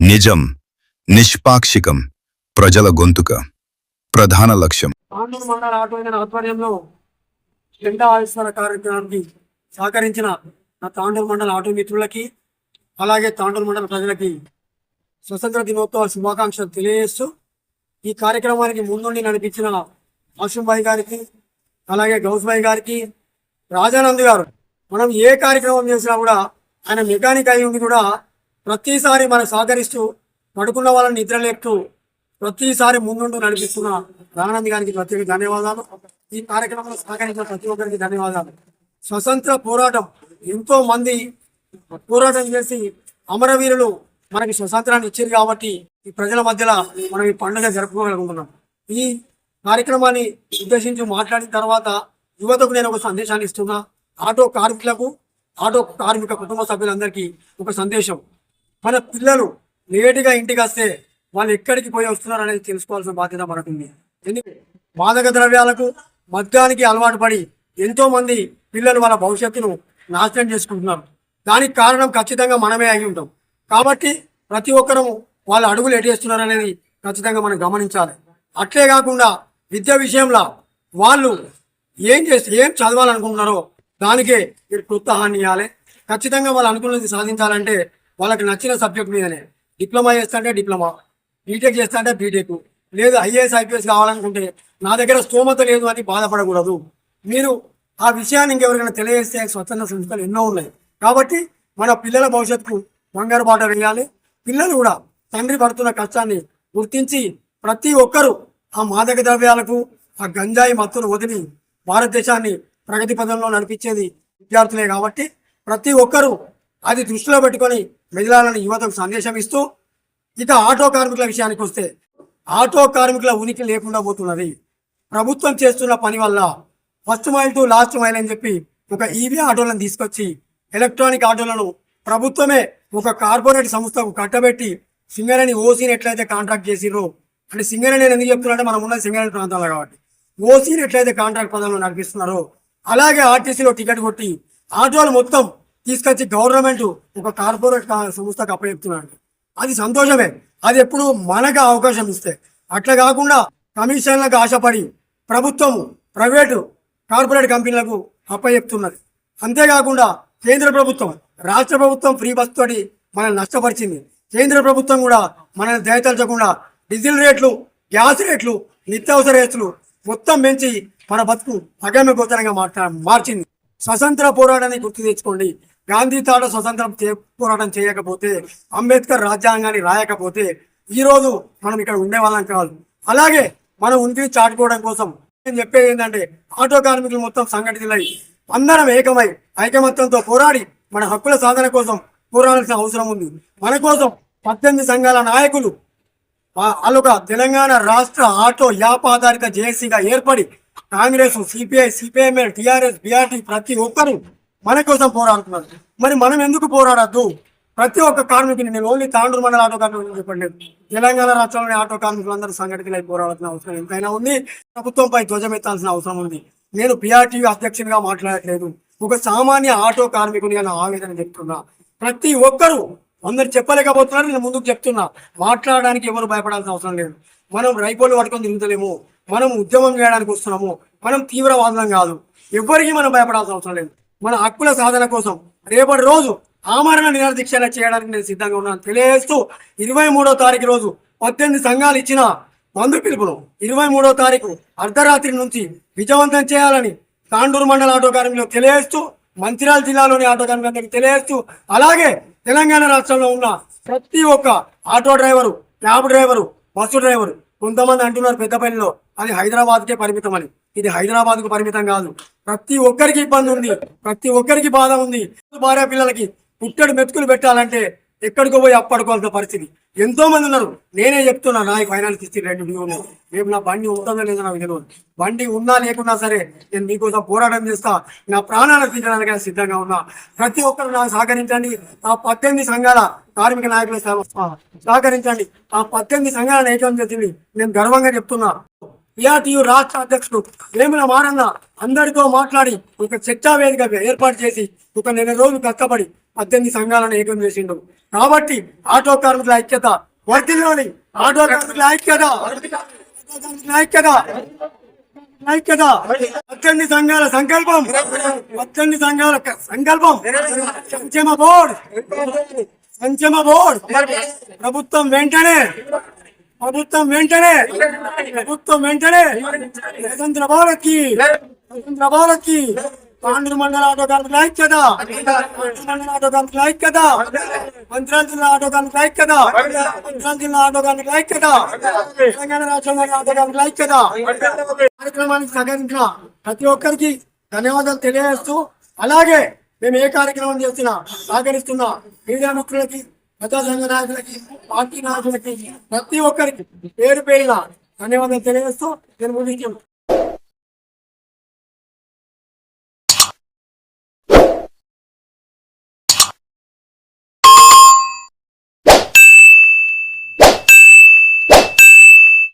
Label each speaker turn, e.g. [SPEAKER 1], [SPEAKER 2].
[SPEAKER 1] నిజం, నిష్పాక్షికం, ప్రజల గొంతుక ప్రధాన లక్ష్యం.
[SPEAKER 2] తాండూరు మండల ఆటో యూనియన్ ఆధ్వర్యంలో జెండా ఆవిష్కరణ కార్యక్రమానికి సహకరించిన నా తాండూరు మండల ఆటో మిత్రులకి, అలాగే తాండూరు మండల ప్రజలకి స్వతంత్ర దినోత్సవ శుభాకాంక్షలు తెలియజేస్తూ, ఈ కార్యక్రమానికి ముందుండి నడిపించిన ఆశుంభాయ్ గారికి, అలాగే గౌస్భాయ్ గారికి, రాజానంద్ గారు, మనం ఏ కార్యక్రమం చేసినా కూడా ఆయన మెకానిక్ అయి ఉండి కూడా ప్రతిసారి మనం సహకరిస్తూ పడుకున్న వాళ్ళని నిద్రలేపుతూ ప్రతిసారి ముందుంటూ నడిపిస్తున్న రాజానంద్ గారికి ప్రత్యేక ధన్యవాదాలు. ఈ కార్యక్రమంలో సహకరించిన ప్రతి ఒక్కరికి ధన్యవాదాలు. స్వతంత్ర పోరాటం ఎంతో మంది పోరాటం చేసి అమరవీరులు మనకి స్వతంత్రాన్ని ఇచ్చారు కాబట్టి ఈ ప్రజల మధ్యలో మనం ఈ పండుగ జరుపుకోగలుగుతున్నాం. ఈ కార్యక్రమాన్ని ఉద్దేశించి మాట్లాడిన తర్వాత యువతకు నేను ఒక సందేశాన్ని ఇస్తున్నా. ఆటో కార్మికులకు, ఆటో కార్మిక కుటుంబ సభ్యులందరికీ ఒక సందేశం. మన పిల్లలు లేటుగా ఇంటికి వస్తే వాళ్ళు ఎక్కడికి పోయి వస్తున్నారు అనేది తెలుసుకోవాల్సిన బాధ్యత మనకుంది. ఎందుకంటే మాదక ద్రవ్యాలకు, మద్యానికి అలవాటు పడి ఎంతో మంది పిల్లలు వాళ్ళ భవిష్యత్తును నాశనం చేసుకుంటున్నారు. దానికి కారణం ఖచ్చితంగా మనమే అయి ఉంటాం. కాబట్టి ప్రతి ఒక్కరూ వాళ్ళ అడుగులు ఎటేస్తున్నారు అనేది ఖచ్చితంగా మనం గమనించాలి. అట్లే కాకుండా విద్య విషయంలో వాళ్ళు ఏం చదవాలనుకుంటున్నారో దానికే మీరు ప్రోత్సాహాన్ని ఇవ్వాలి. ఖచ్చితంగా వాళ్ళు అనుకున్నది సాధించాలంటే వాళ్ళకి నచ్చిన సబ్జెక్ట్ మీదనే. డిప్లొమా చేస్తుంటే డిప్లొమా, బీటెక్ చేస్తుంటే బీటెక్, లేదు ఐఏఎస్ ఐపీఎస్ కావాలనుకుంటే నా దగ్గర స్తోమత లేదు అని బాధపడకూడదు. మీరు ఆ విషయాన్ని ఇంకెవరికైనా తెలియజేస్తే స్వచ్ఛంద సంస్థలు ఎన్నో ఉన్నాయి. కాబట్టి మన పిల్లల భవిష్యత్తుకు బంగారు బాట వేయాలి. పిల్లలు కూడా తండ్రి పడుతున్న కష్టాన్ని గుర్తించి ప్రతి ఒక్కరూ ఆ మాదక ద్రవ్యాలకు, ఆ గంజాయి మత్తును వదిలి భారతదేశాన్ని ప్రగతి పదంలో నడిపించేది విద్యార్థులే. కాబట్టి ప్రతి ఒక్కరూ అది దృష్టిలో పెట్టుకొని మెదలాలని యువతకు సందేశం ఇస్తూ, ఇక ఆటో కార్మికుల విషయానికి వస్తే ఆటో కార్మికుల ఉనికి లేకుండా పోతున్నది. ప్రభుత్వం చేస్తున్న పని వల్ల first mile to last mile అని చెప్పి ఒక ఈవీ ఆటోలను తీసుకొచ్చి ఎలక్ట్రానిక్ ఆటోలను ప్రభుత్వమే ఒక కార్పొరేట్ సంస్థకు కట్టబెట్టి సింగరేణి ఓసీని ఎట్లయితే కాంట్రాక్ట్ చేసిరో, అంటే సింగరేణి నేను ఎందుకు చెప్తున్నా అంటే మనం ఉన్నది సింగరేణి ప్రాంతాల్లో కాబట్టి ఓసీని ఎట్లయితే కాంట్రాక్ట్ పదంలో నడిపిస్తున్నారో అలాగే ఆర్టీసీలో టికెట్ కొట్టి ఆటోలు మొత్తం తీసుకొచ్చి గవర్నమెంట్ ఒక కార్పొరేట్ సంస్థకు అప్పచెప్తున్నాడు. అది సంతోషమే. అది ఎప్పుడు మనకు అవకాశం ఇస్తే. అట్లా కాకుండా కమిషన్లకు ఆశపడి ప్రభుత్వము ప్రైవేటు కార్పొరేట్ కంపెనీలకు అప్పచెప్తున్నది. అంతేకాకుండా కేంద్ర ప్రభుత్వం, రాష్ట్ర ప్రభుత్వం ఫ్రీ బస్ తోటి మనల్ని నష్టపరిచింది. కేంద్ర ప్రభుత్వం కూడా మనల్ని దయతలచకుండా డీజిల్ రేట్లు, గ్యాస్ రేట్లు, నిత్యావసర రేట్లు మొత్తం పెంచి మన బతుకు అగమ్య గోచరంగా మార్చింది. స్వతంత్ర పోరాటాన్ని గుర్తు తెచ్చుకోండి. గాంధీ తాట స్వతంత్ర పోరాటం చేయకపోతే, అంబేద్కర్ రాజ్యాంగాన్ని రాయకపోతే ఈరోజు మనం ఇక్కడ ఉండేవాళ్ళం కాదు. అలాగే మనం ఉనికిని చాటుకోవడం కోసం నేను చెప్పేది ఏంటంటే, ఆటో కార్మికులు మొత్తం సంఘటితులై అందరం ఏకమై ఐకమత్యంతో పోరాడి మన హక్కుల సాధన కోసం పోరాడాల్సిన అవసరం ఉంది. మన కోసం 18 సంఘాల నాయకులు అలొక తెలంగాణ రాష్ట్ర ఆటో యాప్ ఆధారిత జేఏసీగా ఏర్పడి Congress, CPI, CPML, TRS, BRT ప్రతి ఒక్కరు మన కోసం పోరాడుతున్నారు. మరి మనం ఎందుకు పోరాడద్దు? ప్రతి ఒక్క కార్మికుని, నేను ఓన్లీ తాండూరు మండల ఆటో కార్మికులు చెప్పండి, తెలంగాణ రాష్ట్రంలోని ఆటో కార్మికులందరూ సంఘటితులై పోరాడాల్సిన అవసరం ఎంతైనా ఉంది. ప్రభుత్వంపై ధ్వజమెత్తాల్సిన అవసరం ఉంది. నేను పిఆర్టీ అధ్యక్షునిగా మాట్లాడట్లేదు, ఒక సామాన్య ఆటో కార్మికునిగా నా ఆవేదన చెప్తున్నా. ప్రతి ఒక్కరూ అందరు చెప్పలేకపోతున్నారు, నేను ముందుకు చెప్తున్నా. మాట్లాడడానికి ఎవరు భయపడాల్సిన అవసరం లేదు. మనం రైపోలు పట్టుకొని తిరుగుతలేము, మనం ఉద్యమం చేయడానికి వస్తున్నాము, మనం తీవ్రవాదం కాదు. ఎవరికి మనం భయపడాల్సిన అవసరం లేదు. మన హక్కుల సాధన కోసం రేపటి రోజు ఆమరణ నిరాదీక్ష చేయడానికి నేను సిద్ధంగా ఉన్నాను తెలియజేస్తూ, 23వ తారీఖు రోజు 18 సంఘాలు ఇచ్చిన బంధు పిలుపును 23వ తారీఖు అర్ధరాత్రి నుంచి విజయవంతం చేయాలని తాండూరు మండల ఆటో కార్మికులకు తెలియజేస్తూ, మంచిర్యాల జిల్లాలోని ఆటో కార్మికులకు తెలియజేస్తూ, అలాగే తెలంగాణ రాష్ట్రంలో ఉన్న ప్రతి ఒక్క auto driver, cab driver, bus driver, కొంతమంది అంటున్నారు పెద్దపల్లిలో అది హైదరాబాద్కే పరిమితం అని. ఇది హైదరాబాద్కు పరిమితం కాదు. ప్రతి ఒక్కరికి ఇబ్బంది ఉంది, ప్రతి ఒక్కరికి బాధ ఉంది. భార్య పిల్లలకి పుట్టడు మెతుకులు పెట్టాలంటే ఎక్కడికో పోయి అప్పడుకోవాల్సిన పరిస్థితి ఎంతో మంది ఉన్నారు. నేనే చెప్తున్నా, నాకు ఫైనాన్స్ ఇస్తే 2 మిలియన్లు, రేపు నా బండి ఉంటుందో లేదో నాకు తెలియదు. బండి ఉన్నా లేకున్నా సరే నేను మీకోసం పోరాటం చేస్తా, నా ప్రాణాలు తీర్చడానికి సిద్ధంగా ఉన్నా. ప్రతి ఒక్కరు నాకు సహకరించండి. ఆ 18 సంఘాల కార్మిక నాయకులు సహకరించండి. ఆ 18 సంఘాల ఏకం చేసింది నేను గర్వంగా చెప్తున్నా. పిఆర్టీయు రాష్ట్ర అధ్యక్షుడు వేముల మారన్న అందరితో మాట్లాడి ఒక చర్చా వేదిక ఏర్పాటు చేసి ఒక నెల రోజులు కష్టపడి 18 సంఘాలను ఏకం చేసిండు. కాబట్టి ఆటో కార్మికుల ఐక్యత వర్తిల్లోని ఆటో కార్మికుల ఐక్యత ఐక్యత ఐక్యత 18 సంఘాల సంకల్పం 18 సంఘాల సంకల్పం సంక్షేమ బోర్డు ప్రభుత్వం వెంటనే స్వతంత్ర భారత్ కి తాండూరు మండల ఆటో కార్మికుల ఐక్యత మంత్రాల జిల్లా ఆటో కార్మికుల ఐక్యత తెలంగాణ రాష్ట్రంలో ఆటో కార్మికుల ఐక్యత కార్యక్రమానికి సహకరించిన ప్రతి ఒక్కరికి ధన్యవాదాలు తెలియజేస్తూ, అలాగే మేము ఏ కార్యక్రమం చేసినా సహకరిస్తున్న మీడియా మిత్రులకి, ప్రజా సంఘ నాయకులకి, పార్టీ నాయకులకి, ప్రతి ఒక్కరికి పేరు పేరున ధన్యవాదాలు తెలియజేస్తూ నేను ముగించాను.